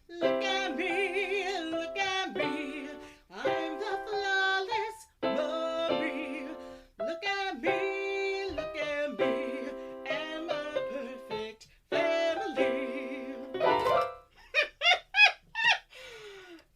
Look at me, look at me. I'm the flawless Marie. Look at me, and my perfect family.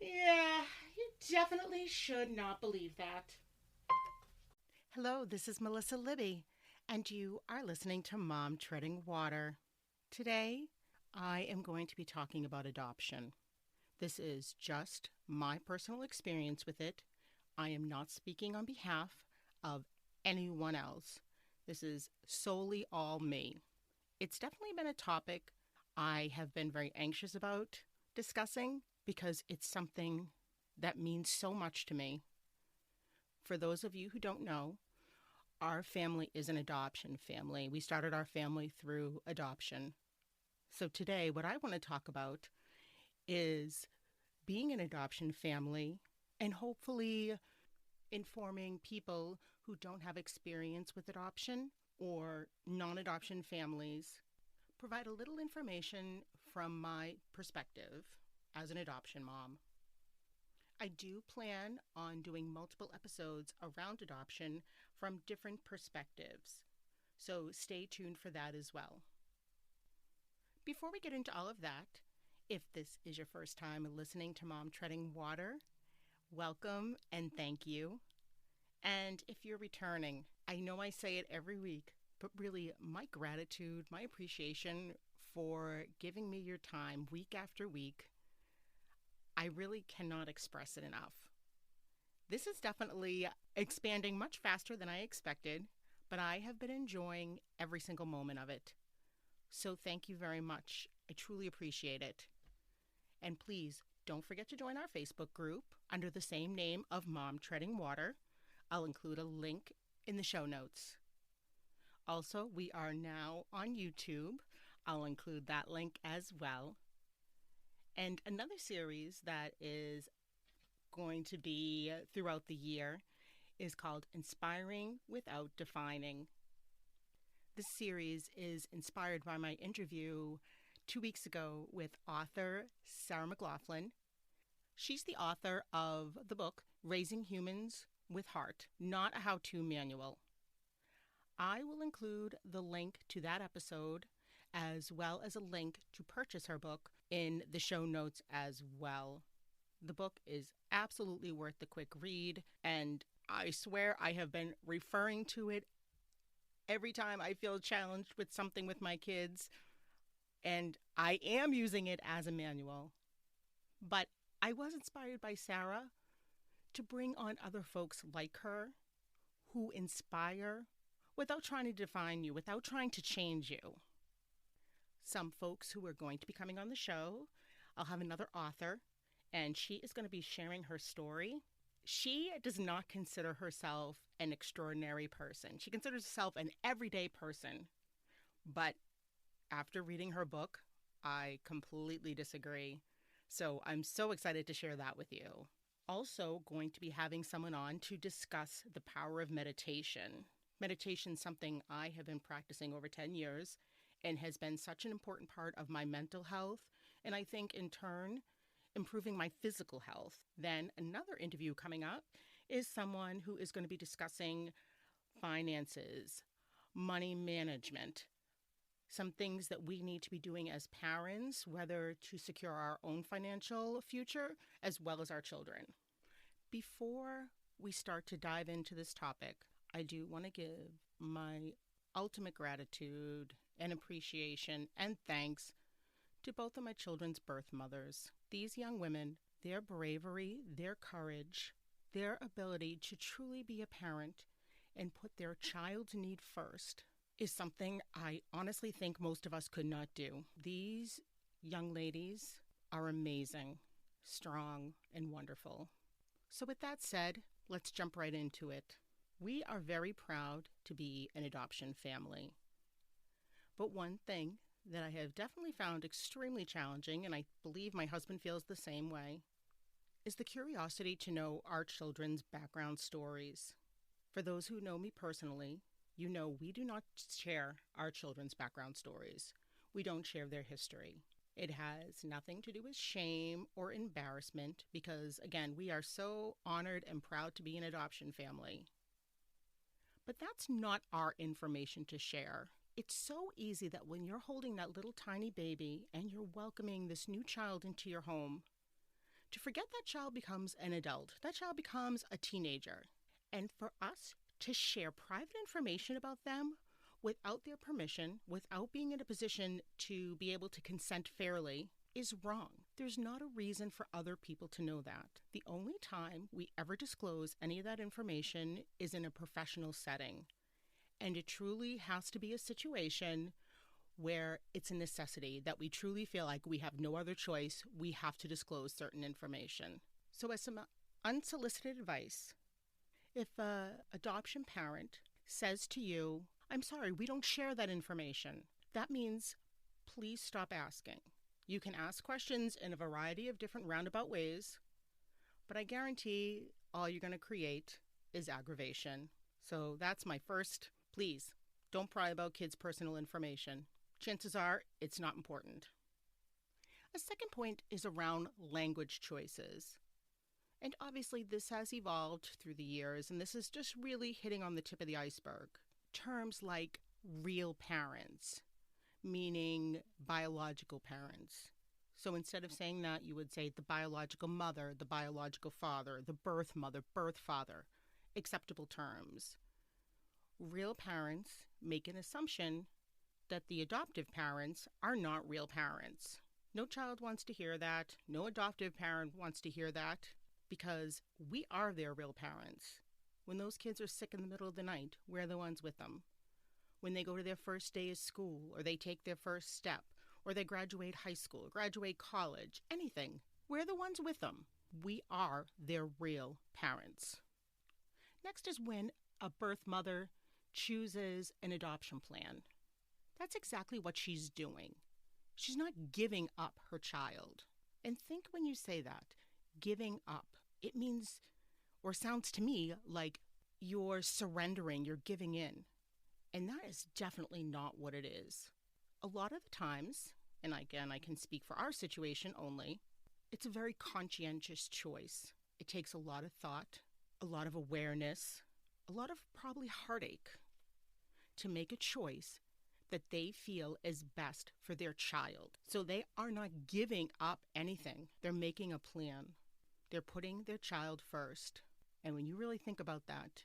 Yeah, you definitely should not believe that. Hello, this is Melissa Libby, and you are listening to Mom Treading Water. Today, I am going to be talking about adoption. This is just my personal experience with it. I am not speaking on behalf of anyone else. This is solely all me. It's definitely been a topic I have been very anxious about discussing because it's something that means so much to me. For those of you who don't know, our family is an adoption family. We started our family through adoption. So today, what I want to talk about is being an adoption family and hopefully informing people who don't have experience with adoption or non adoption families, provide a little information from my perspective as an adoption mom. I do plan on doing multiple episodes around adoption from different perspectives, so stay tuned for that as well. Before we get into all of that, if this is your first time listening to Mom Treading Water, welcome and thank you. And if you're returning, I know I say it every week, but really my gratitude, my appreciation for giving me your time week after week, I really cannot express it enough. This is definitely expanding much faster than I expected, but I have been enjoying every single moment of it. So thank you very much. I truly appreciate it. And please don't forget to join our Facebook group under the same name of Mom Treading Water. I'll include a link in the show notes. Also, we are now on YouTube. I'll include that link as well. And another series that is going to be throughout the year is called Inspiring Without Defining. This series is inspired by my interview 2 weeks ago with author Sarah McLaughlin. She's the author of the book Raising Humans with Heart, not a how-to manual. I will include the link to that episode as well as a link to purchase her book in the show notes as well. The book is absolutely worth the quick read, and I swear I have been referring to it every time I feel challenged with something with my kids, and I am using it as a manual. But I was inspired by Sarah to bring on other folks like her who inspire without trying to define you, without trying to change you. Some folks who are going to be coming on the show, I'll have another author, and she is going to be sharing her story. She does not consider herself an extraordinary person. She considers herself an everyday person. But after reading her book, I completely disagree. So I'm so excited to share that with you. Also going to be having someone on to discuss the power of meditation. Meditation is something I have been practicing over 10 years and has been such an important part of my mental health, and I think in turn improving my physical health. Then another interview coming up is someone who is going to be discussing finances, money management, some things that we need to be doing as parents, whether to secure our own financial future as well as our children. Before we start to dive into this topic, I do want to give my ultimate gratitude and appreciation and thanks to both of my children's birth mothers. These young women, their bravery, their courage, their ability to truly be a parent and put their child's need first is something I honestly think most of us could not do. These young ladies are amazing, strong, and wonderful. So with that said, let's jump right into it. We are very proud to be an adoption family. But one thing that I have definitely found extremely challenging, and I believe my husband feels the same way, is the curiosity to know our children's background stories. For those who know me personally, you know we do not share our children's background stories. We don't share their history. It has nothing to do with shame or embarrassment because, again, we are so honored and proud to be an adoption family. But that's not our information to share. It's so easy that when you're holding that little tiny baby and you're welcoming this new child into your home, to forget that child becomes an adult, that child becomes a teenager. And for us to share private information about them without their permission, without being in a position to be able to consent fairly, is wrong. There's not a reason for other people to know that. The only time we ever disclose any of that information is in a professional setting. And it truly has to be a situation where it's a necessity, that we truly feel like we have no other choice, we have to disclose certain information. So as some unsolicited advice, if an adoption parent says to you, I'm sorry, we don't share that information, that means please stop asking. You can ask questions in a variety of different roundabout ways, but I guarantee all you're going to create is aggravation. So that's my first, please, don't pry about kids' personal information. Chances are it's not important. A second point is around language choices. And obviously this has evolved through the years, and this is just really hitting on the tip of the iceberg. Terms like real parents, meaning biological parents. So instead of saying that, you would say the biological mother, the biological father, the birth mother, birth father. Acceptable terms. Real parents make an assumption that the adoptive parents are not real parents. No child wants to hear that. No adoptive parent wants to hear that, because we are their real parents. When those kids are sick in the middle of the night, we're the ones with them. When they go to their first day of school, or they take their first step, or they graduate high school, graduate college, anything, we're the ones with them. We are their real parents. Next is when a birth mother chooses an adoption plan. That's exactly what she's doing. She's not giving up her child. And think when you say that, giving up, it means, or sounds to me like you're surrendering, you're giving in. And that is definitely not what it is. A lot of the times, and again, I can speak for our situation only, it's a very conscientious choice. It takes a lot of thought, a lot of awareness, a lot of probably heartache to make a choice that they feel is best for their child. So they are not giving up anything. They're making a plan. They're putting their child first. And when you really think about that,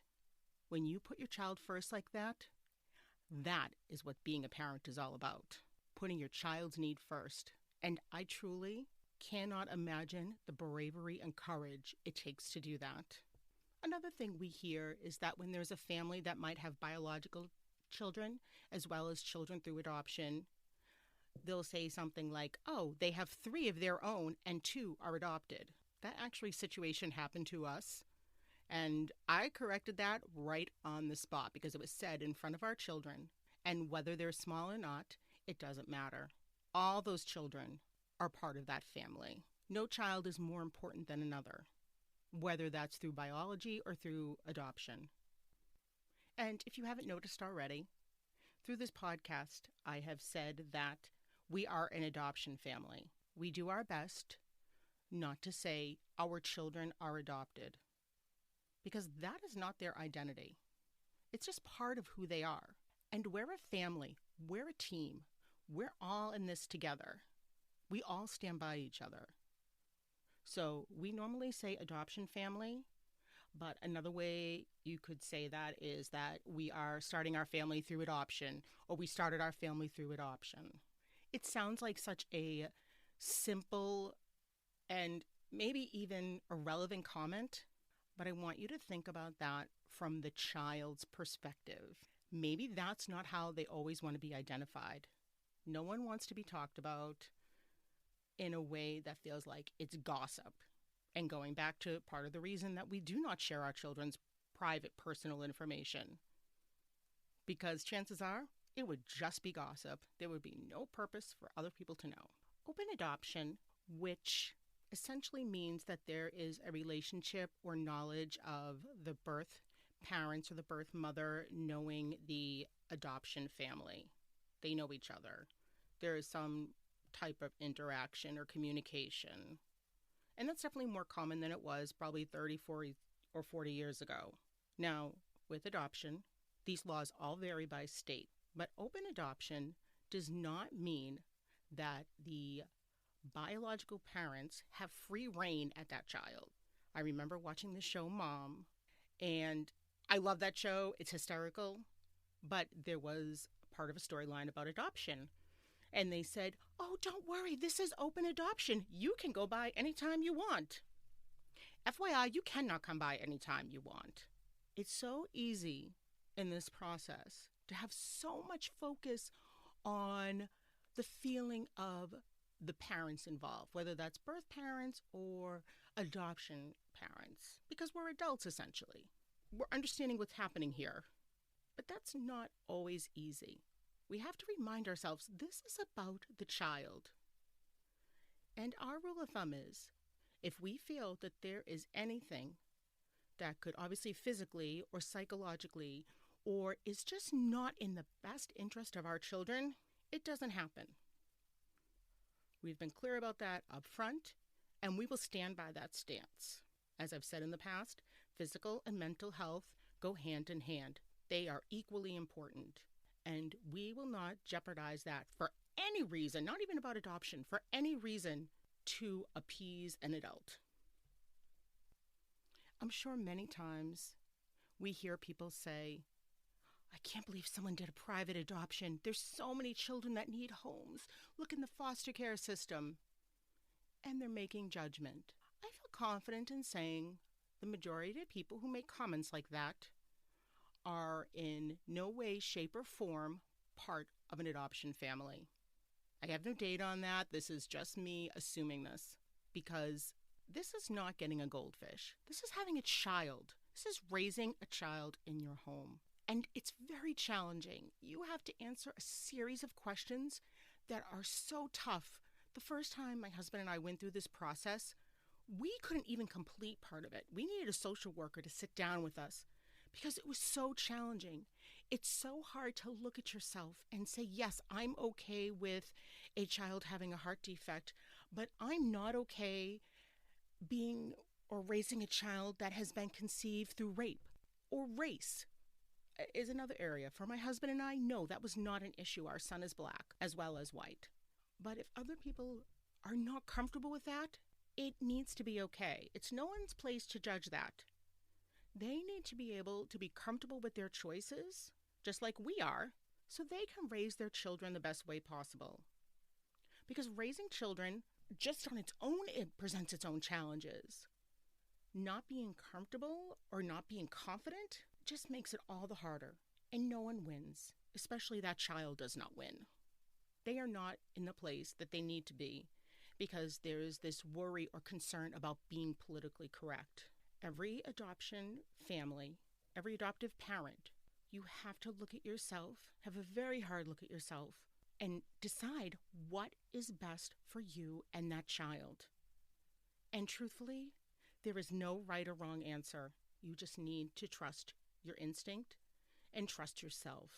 when you put your child first like that, that is what being a parent is all about. Putting your child's need first. And I truly cannot imagine the bravery and courage it takes to do that. Another thing we hear is that when there's a family that might have biological children as well as children through adoption, they'll say something like, oh, they have 3 of their own and 2 are adopted. That actually situation happened to us. And I corrected that right on the spot because it was said in front of our children. And whether they're small or not, it doesn't matter. All those children are part of that family. No child is more important than another, whether that's through biology or through adoption. And if you haven't noticed already, through this podcast, I have said that we are an adoption family. We do our best not to say our children are adopted, because that is not their identity. It's just part of who they are. And we're a family. We're a team. We're all in this together. We all stand by each other. So we normally say adoption family, but another way you could say that is that we are starting our family through adoption, or we started our family through adoption. It sounds like such a simple and maybe even irrelevant comment, but I want you to think about that from the child's perspective. Maybe that's not how they always want to be identified. No one wants to be talked about in a way that feels like it's gossip. And going back to part of the reason that we do not share our children's private personal information, because chances are it would just be gossip. There would be no purpose for other people to know. Open adoption, which essentially means that there is a relationship or knowledge of the birth parents or the birth mother knowing the adoption family. They know each other. There is some type of interaction or communication. And that's definitely more common than it was probably 30, 40, or 40 years ago. Now, with adoption, these laws all vary by state, but open adoption does not mean that the biological parents have free reign at that child. I remember watching the show Mom, and I love that show. It's hysterical, but there was part of a storyline about adoption. And they said, "Oh, don't worry, this is open adoption. You can go by anytime you want. FYI, you cannot come by anytime you want." It's so easy in this process to have so much focus on the feeling of the parents involved, whether that's birth parents or adoption parents, because we're adults essentially. We're understanding what's happening here. But that's not always easy. We have to remind ourselves this is about the child. And our rule of thumb is, if we feel that there is anything that could obviously physically or psychologically or is just not in the best interest of our children, it doesn't happen. We've been clear about that up front, and we will stand by that stance. As I've said in the past, physical and mental health go hand in hand. They are equally important, and we will not jeopardize that for any reason, not even about adoption, for any reason to appease an adult. I'm sure many times we hear people say, "I can't believe someone did a private adoption. There's so many children that need homes. Look in the foster care system." And they're making judgment. I feel confident in saying the majority of people who make comments like that are in no way, shape, or form part of an adoption family. I have no data on that. This is just me assuming this, because this is not getting a goldfish. This is having a child. This is raising a child in your home. And it's very challenging. You have to answer a series of questions that are so tough. The first time my husband and I went through this process, we couldn't even complete part of it. We needed a social worker to sit down with us because it was so challenging. It's so hard to look at yourself and say, yes, I'm okay with a child having a heart defect, but I'm not okay being or raising a child that has been conceived through rape or race. Is another area. For my husband and I, no, that was not an issue. Our son is black as well as white. But if other people are not comfortable with that, it needs to be okay. It's no one's place to judge that. They need to be able to be comfortable with their choices, just like we are, so they can raise their children the best way possible. Because raising children, just on its own, it presents its own challenges. Not being comfortable or not being confident just makes it all the harder, and no one wins, especially that child does not win. They are not in the place that they need to be because there is this worry or concern about being politically correct. Every adoption family, every adoptive parent, you have to look at yourself, have a very hard look at yourself, and decide what is best for you and that child. And truthfully, there is no right or wrong answer. You just need to trust your instinct and trust yourself.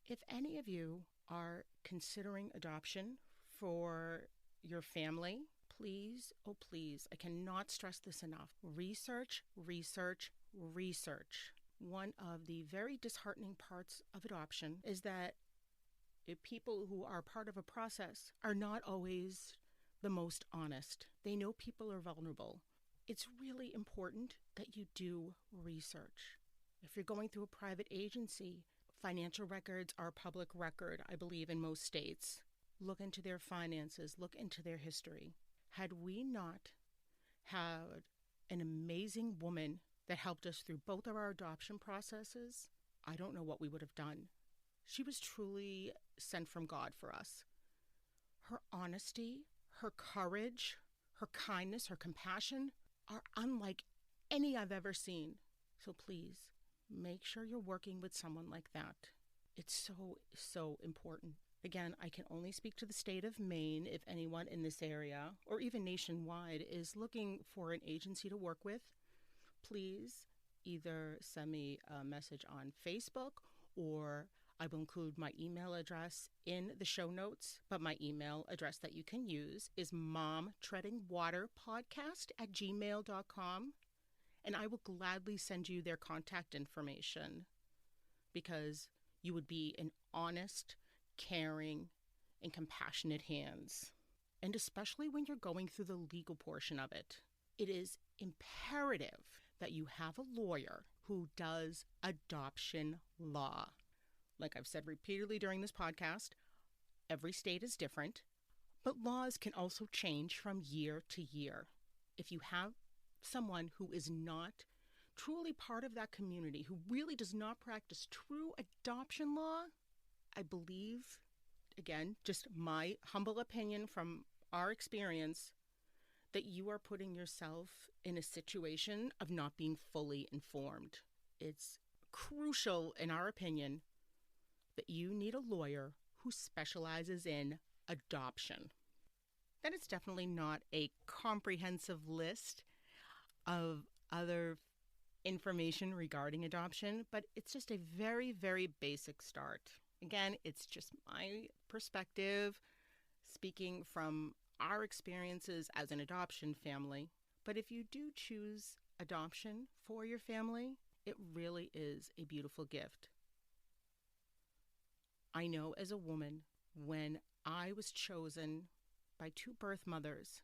If any of you are considering adoption for your family, please, oh please, I cannot stress this enough. Research, research, research. One of the very disheartening parts of adoption is that people who are part of a process are not always the most honest. They know people are vulnerable. It's really important that you do research. If you're going through a private agency, financial records are public record, I believe, in most states. Look into their finances, look into their history. Had we not had an amazing woman that helped us through both of our adoption processes, I don't know what we would have done. She was truly sent from God for us. Her honesty, her courage, her kindness, her compassion are unlike any I've ever seen. So please, make sure you're working with someone like that. It's so, so important. Again, I can only speak to the state of Maine. If anyone in this area or even nationwide is looking for an agency to work with, please either send me a message on Facebook or I will include my email address in the show notes, but my email address that you can use is momtreadingwaterpodcast@gmail.com, and I will gladly send you their contact information because you would be in honest, caring, and compassionate hands. And especially when you're going through the legal portion of it, it is imperative that you have a lawyer who does adoption law. Like I've said repeatedly during this podcast, every state is different, but laws can also change from year to year. If you have someone who is not truly part of that community, who really does not practice true adoption law, I believe, again, just my humble opinion from our experience, that you are putting yourself in a situation of not being fully informed. It's crucial, in our opinion, that you need a lawyer who specializes in adoption. That is definitely not a comprehensive list of other information regarding adoption, but it's just a very, very basic start. Again, it's just my perspective speaking from our experiences as an adoption family. But if you do choose adoption for your family, it really is a beautiful gift. I know as a woman, when I was chosen by two birth mothers,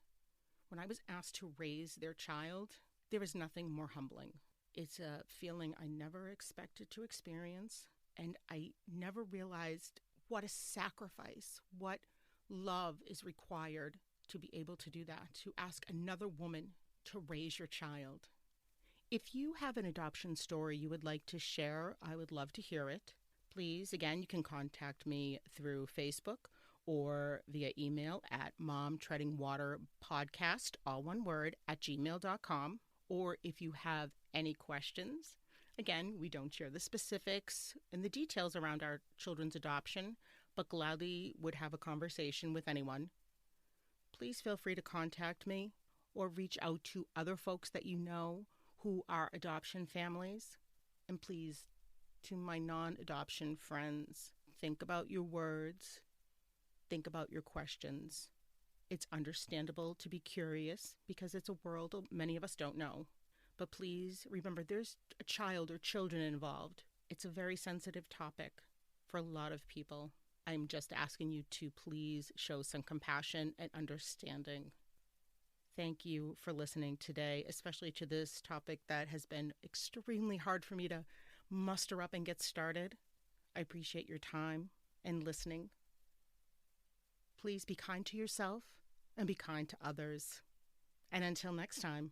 when I was asked to raise their child, there is nothing more humbling. It's a feeling I never expected to experience, and I never realized what a sacrifice, what love is required to be able to do that, to ask another woman to raise your child. If you have an adoption story you would like to share, I would love to hear it. Please, again, you can contact me through Facebook or via email at momtreadingwaterpodcast, all one word, @gmail.com. Or if you have any questions, again, we don't share the specifics and the details around our children's adoption, but gladly would have a conversation with anyone. Please feel free to contact me or reach out to other folks that you know who are adoption families. And please, to my non-adoption friends, think about your words, think about your questions. It's understandable to be curious because it's a world many of us don't know. But please remember, there's a child or children involved. It's a very sensitive topic for a lot of people. I'm just asking you to please show some compassion and understanding. Thank you for listening today, especially to this topic that has been extremely hard for me to muster up and get started. I appreciate your time and listening. Please be kind to yourself and be kind to others. And until next time.